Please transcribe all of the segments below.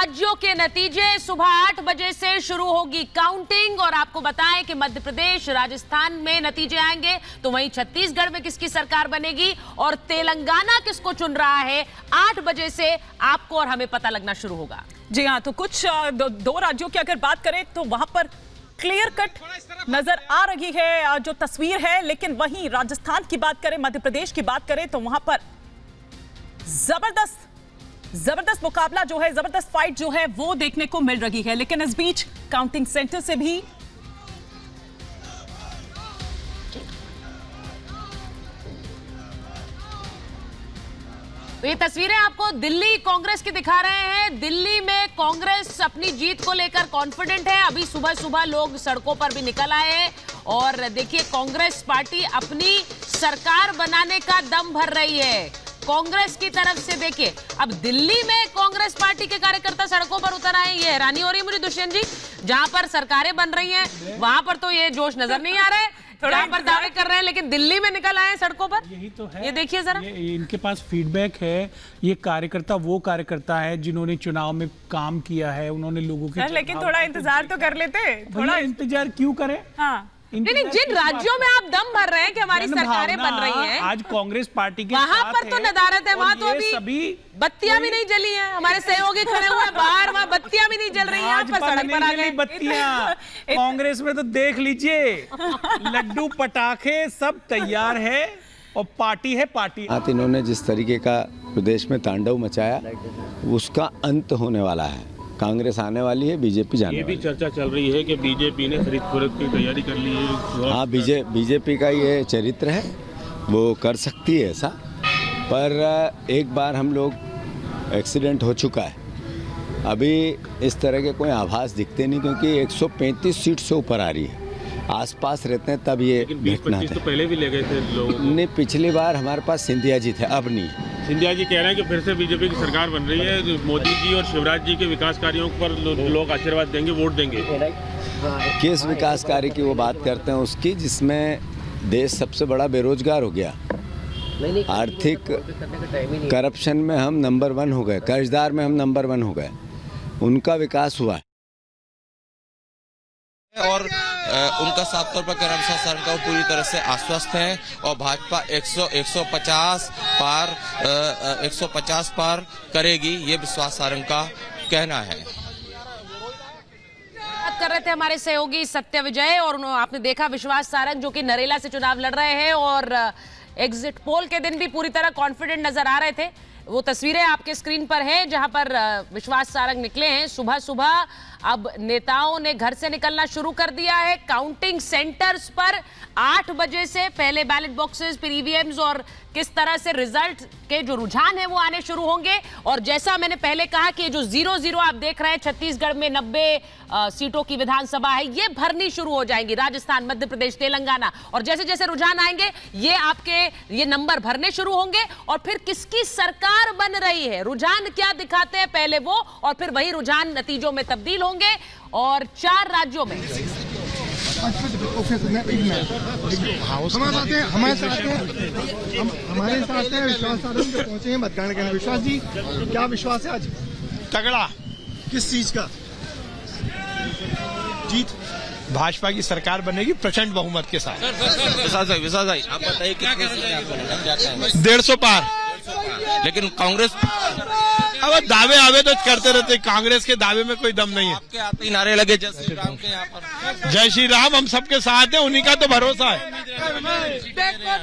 राज्यों के नतीजे सुबह 8 बजे से शुरू होगी काउंटिंग और आपको बताएं कि मध्य प्रदेश, राजस्थान में नतीजे आएंगे तो वहीं छत्तीसगढ़ में किसकी सरकार बनेगी और तेलंगाना किसको चुन रहा है 8 बजे से आपको और हमें पता लगना शुरू होगा। जी हाँ, तो कुछ दो राज्यों की अगर बात करें तो वहां पर क्लियर कट नजर आ रही है जो तस्वीर है, लेकिन वहीं राजस्थान की बात करें, मध्य प्रदेश की बात करें तो वहां पर जबरदस्त मुकाबला जो है, जबरदस्त फाइट जो है वो देखने को मिल रही है। लेकिन इस बीच काउंटिंग सेंटर से भी तो ये तस्वीरें आपको दिल्ली कांग्रेस की दिखा रहे हैं। दिल्ली में कांग्रेस अपनी जीत को लेकर कॉन्फिडेंट है। अभी सुबह सुबह लोग सड़कों पर भी निकल आए हैं और देखिए कांग्रेस पार्टी अपनी सरकार बनाने का दम भर रही है। कांग्रेस की तरफ से देखिए, अब दिल्ली में कांग्रेस पार्टी के कार्यकर्ता सड़कों पर उतर आए, ये हैरानी हो रही है मुझे दुष्यंत जी। जहां पर सरकारें बन रही हैं वहां पर तो ये जोश नजर नहीं आ रहा है, जहां पर दावे कर रहे हैं, लेकिन दिल्ली में निकल आए हैं सड़कों पर। यही तो है, ये देखिए जरा, इनके पास फीडबैक है। ये कार्यकर्ता वो कार्यकर्ता है जिन्होंने चुनाव में काम किया है, उन्होंने लोगों के लेकिन थोड़ा इंतजार तो कर लेते, थोड़ा इंतजार क्यों करें। हाँ, नहीं, जिन राज्यों में आप दम भर रहे हैं कि हमारी सरकारें बन रही हैं, आज कांग्रेस पार्टी के वहां पर तो नदारत है, वहां तो अभी सभी बत्तियां भी नहीं जली हैं। हमारे सहयोगी खड़े हुए हैं बाहर, वहां बत्तियां भी नहीं जल रही हैं, पर सड़क पर आ गए बत्तियां। कांग्रेस में तो देख लीजिए, लड्डू पटाखे सब तैयार है और पार्टी है पार्टी। इन्होंने जिस तरीके का प्रदेश में तांडव मचाया उसका अंत होने वाला है। कांग्रेस आने वाली है, बीजेपी जाने वाली है। ये भी चर्चा चल रही है कि बीजेपी ने खरीद फरोख्त की तैयारी कर ली है। हाँ, बीजेपी का ये चरित्र है, वो कर सकती है ऐसा, पर एक बार हम लोग एक्सीडेंट हो चुका है। अभी इस तरह के कोई आभास दिखते नहीं, क्योंकि 135 सीट से ऊपर आ रही है। आसपास रहते हैं तब ये घटना तो पहले भी ले गए थे लोग। नहीं, पिछली बार हमारे पास सिंधिया जी थे, अब नहीं। सिंधिया जी कह रहे हैं कि फिर से बीजेपी की सरकार बन रही है, मोदी जी और शिवराज जी के विकास कार्यों पर लोग आशीर्वाद देंगे, वोट देंगे। किस विकास कार्य की वो बात करते हैं उसकी, जिसमें देश सबसे बड़ा बेरोजगार हो गया, आर्थिक करप्शन में हम नंबर 1 हो गए, कर्जदार में हम नंबर 1 हो गए, उनका विकास हुआ है। और उनका साफ तौर पर करण शासन का पूरी तरह से आश्वस्त है और भाजपा 150 पार करेगी, ये विश्वास सारंग का कहना है। बात कर रहे थे हमारे सहयोगी सत्य विजय, और आपने देखा विश्वास सारंग जो कि नरेला से चुनाव लड़ रहे हैं और एग्जिट पोल के दिन भी पूरी तरह कॉन्फिडेंट नजर आ रहे थे। वो तस्वीरें आपके स्क्रीन पर है जहां पर विश्वास सारंग निकले हैं सुबह सुबह। अब नेताओं ने घर से निकलना शुरू कर दिया है। काउंटिंग सेंटर्स पर 8 बजे से पहले बैलेट बॉक्सेस, फिर ईवीएम्स और किस तरह से रिजल्ट के जो रुझान है वो आने शुरू होंगे। और जैसा मैंने पहले कहा कि जो 0-0 आप देख रहे हैं, छत्तीसगढ़ में 90 सीटों की विधानसभा है, ये भरनी शुरू हो जाएंगी। राजस्थान, मध्य प्रदेश, तेलंगाना, और जैसे जैसे रुझान आएंगे ये नंबर भरने शुरू होंगे और फिर किसकी सरकार बन रही है, रुझान क्या दिखाते हैं पहले वो, और फिर वही रुझान नतीजों में तब्दील होंगे। और 4 राज्यों में हमारे साथ हैं विश्वास सारंग जो पहुंचे हैं मतदान करने। विश्वास जी, क्या विश्वास है आज? तगड़ा। किस चीज का? जीत, भाजपा की सरकार बनेगी प्रचंड बहुमत के साथ। विश्वास भाई आप बताइए कितने सीटें आपको लगता है, क्या कहना है? 150 पार। लेकिन कांग्रेस अब दावे आवे तो करते रहते, कांग्रेस के दावे में कोई दम नहीं है। आपके आते ही नारे लगे जय श्री राम के यहाँ पर। जय श्री राम, हम सबके साथ हैं, उन्हीं का तो भरोसा है।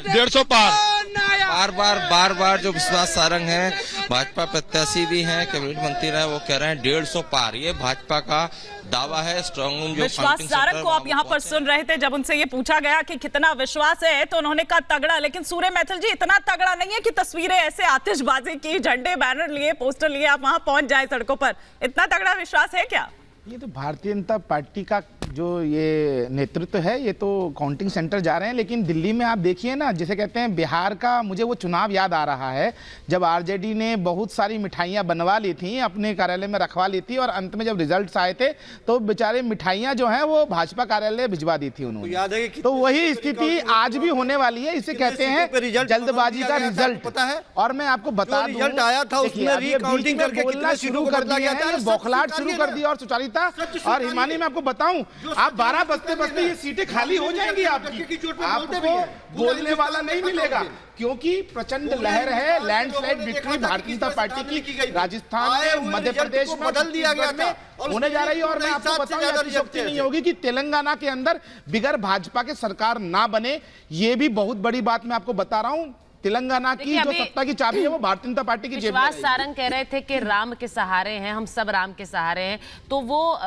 150 पार। बार बार जो विश्वास सारंग है, भाजपा प्रत्याशी भी हैं, कैबिनेट मंत्री रहे, वो कह रहे हैं 150 पार, ये भाजपा का दावा है। स्ट्रांग रूम जो विश्वास सारंग को आप यहाँ पर सुन रहे थे। जब उनसे ये पूछा गया कि कितना विश्वास है तो उन्होंने कहा तगड़ा। लेकिन सूर्य मैथिल जी, इतना तगड़ा नहीं है कि तस्वीरें ऐसे आतिशबाजी की, झंडे बैनर लिए, पोस्टर लिए आप वहां पहुंच जाए सड़कों पर। इतना तगड़ा विश्वास है क्या? ये तो भारतीय जनता पार्टी का जो ये नेतृत्व है ये तो काउंटिंग सेंटर जा रहे हैं, लेकिन दिल्ली में आप देखिए ना, जिसे कहते हैं बिहार का, मुझे वो चुनाव याद आ रहा है जब आरजेडी ने बहुत सारी मिठाइयाँ बनवा ली थी, अपने कार्यालय में रखवा ली थी, और अंत में जब रिजल्ट्स आए थे तो बेचारे मिठाइयाँ जो हैं वो भाजपा कार्यालय भिजवा दी थी उन्होंने। याद है कि तो वही स्थिति आज भी होने वाली है। इसे कहते हैं जल्दबाजी का रिजल्ट। पता है, और मैं आपको बता दूं, रिजल्ट आया था उसमें रीकाउंटिंग करके कितने शुरू कर दिया है, बौखलाहट शुरू कर दी और सुचारिता। और हिमानी मैं आपको बताऊं, आप 12 बजते ये सीटें खाली हो जाएंगी आपकी, आपको बोलने वाला नहीं मिलेगा, क्योंकि प्रचंड लहर है, landslide victory Bharatiya Janata party की राजस्थान में, मध्य प्रदेश में बदल दिया गया था होने जा रही है। और मैं आपको बताऊं, अतिशयोक्ति नहीं होगी कि तेलंगाना के अंदर बिगर भाजपा के सरकार ना बने, ये भी बहुत बड़ी बात मैं आपको बता रहा हूं। तेलंगाना की जो सत्ता की चाबी है वो भारतीय जनता पार्टी की जेब में है। विश्वास सारंग कह रहे थे कि राम के सहारे हैं, हम सब राम के सहारे हैं, तो वो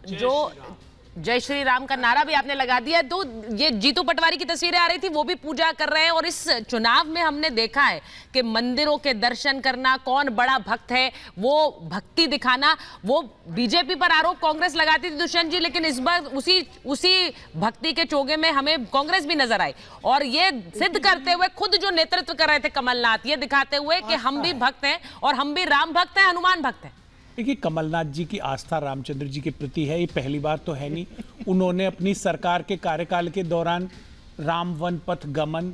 जो जय श्री राम का नारा भी आपने लगा दिया, तो ये जीतू पटवारी की तस्वीरें आ रही थी, वो भी पूजा कर रहे हैं। और इस चुनाव में हमने देखा है कि मंदिरों के दर्शन करना, कौन बड़ा भक्त है वो भक्ति दिखाना, वो बीजेपी पर आरोप कांग्रेस लगाती थी दुष्यंत जी, लेकिन इस बार उसी भक्ति के चोगे में हमें कांग्रेस भी नजर आई, और ये सिद्ध करते हुए खुद जो नेतृत्व कर रहे थे कमलनाथ, ये दिखाते हुए कि हम भी भक्त हैं और हम भी राम भक्त हैं, हनुमान भक्त हैं। देखिए, कमलनाथ जी की आस्था रामचंद्र जी के प्रति है, ये पहली बार तो है नहीं। उन्होंने अपनी सरकार के कार्यकाल के दौरान राम वन पथ गमन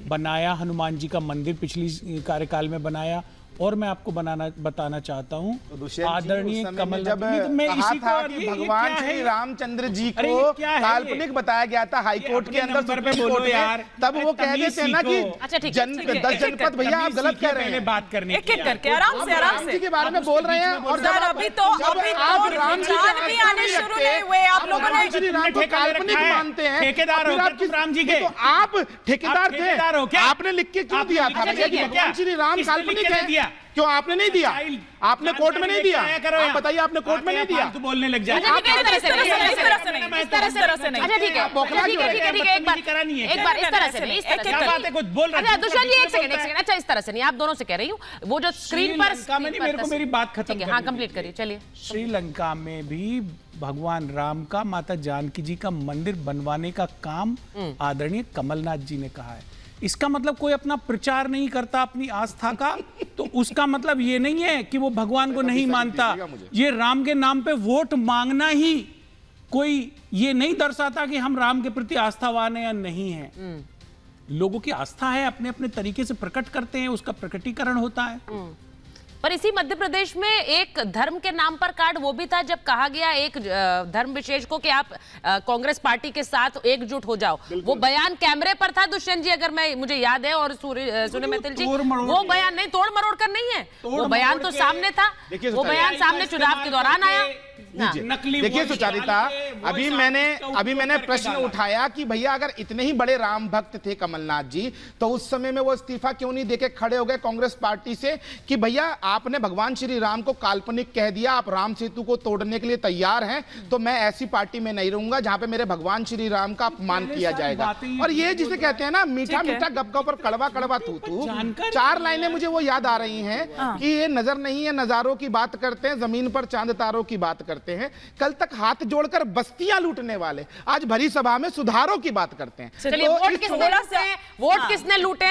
बनाया, हनुमान जी का मंदिर पिछली कार्यकाल में बनाया, और मैं आपको बताना चाहता हूँ आदरणीय कमलनाथ, मैं इसी था कि भगवान श्री रामचंद्र जी को काल्पनिक बताया गया था हाईकोर्ट के अंदर, सुप्रीम कोर्ट में, तब वो कह देते हैं ना कि 10 जनपद, भैया आप गलत कह रहे हैं। बात करने एक एक करके आराम से राम जी के बारे में बोल रहे हैं, और सर अभी तो राम भी आने शुरू नहीं हुए, आप लोगों ने श्री राम को काल्पनिक मानते हैं, ठेकेदार हो तुम राम जी के, तो आप ठेकेदार थे, आपने लिख के क्यों दिया था भगवान श्री राम काल्पनिक है? क्यों आपने नहीं दिया? आपने कोर्ट में नहीं दिया? आप बताइए, आपने कोर्ट में नहीं दिया? तो बोलने लग जाए। इस तरह से नहीं। अच्छा ठीक है, एक बार इस तरह से नहीं, क्या बात है, कुछ बोल रहे हैं? दुष्यंत जी एक सेकंड, अच्छा इस तरह से नहीं, आप दोनों से कह रही हूँ, वो जो स्क्रीन पर मेरे को मेरी बात खत्म, हाँ कंप्लीट करिए, चलिए। श्रीलंका में भी भगवान राम का, माता जानकी जी का मंदिर बनवाने का काम आदरणीय कमलनाथ जी ने कहा है। इसका मतलब कोई अपना प्रचार नहीं करता अपनी आस्था का, तो उसका मतलब ये नहीं है कि वो भगवान को नहीं मानता। ये राम के नाम पे वोट मांगना ही कोई ये नहीं दर्शाता कि हम राम के प्रति आस्थावान हैं या नहीं हैं। लोगों की आस्था है, अपने अपने तरीके से प्रकट करते हैं, उसका प्रकटीकरण होता है। पर इसी मध्य प्रदेश में एक धर्म के नाम पर कार्ड वो भी था, जब कहा गया एक धर्म विशेष को कि आप कांग्रेस पार्टी के साथ एकजुट हो जाओ, वो बयान कैमरे पर था दुष्यंत जी, अगर मुझे याद है, और सुने मित्तल जी, वो बयान नहीं, तोड़ मरोड़ कर नहीं है, वो बयान तो सामने था, वो बयान सामने चुनाव के दौरान आया। देखिए सुचारिता, अभी मैंने प्रश्न उठाया कि भैया अगर इतने ही बड़े राम भक्त थे कमलनाथ जी, तो उस समय में वो इस्तीफा क्यों नहीं देके खड़े हो गए कांग्रेस पार्टी से कि भैया आपने भगवान श्री राम को काल्पनिक कह दिया, आप राम सेतु को तोड़ने के लिए तैयार हैं, तो मैं ऐसी पार्टी में नहीं रहूंगा जहां पे मेरे भगवान श्री राम का अपमान किया जाएगा। और ये जिसे कहते हैं ना मीठा मीठा गपगप पर कड़वा कड़वा थू थू, 4 लाइनें मुझे वो याद आ रही हैं कि ये नजर नहीं है नजारों की बात करते हैं, जमीन पर चांद तारों की बात करते हैं, कल तक हाथ जोड़कर बस्तियां लूटने वाले आज भरी सभा में सुधारों की बात करते हैं। चलिए, वोट किसने लूटे?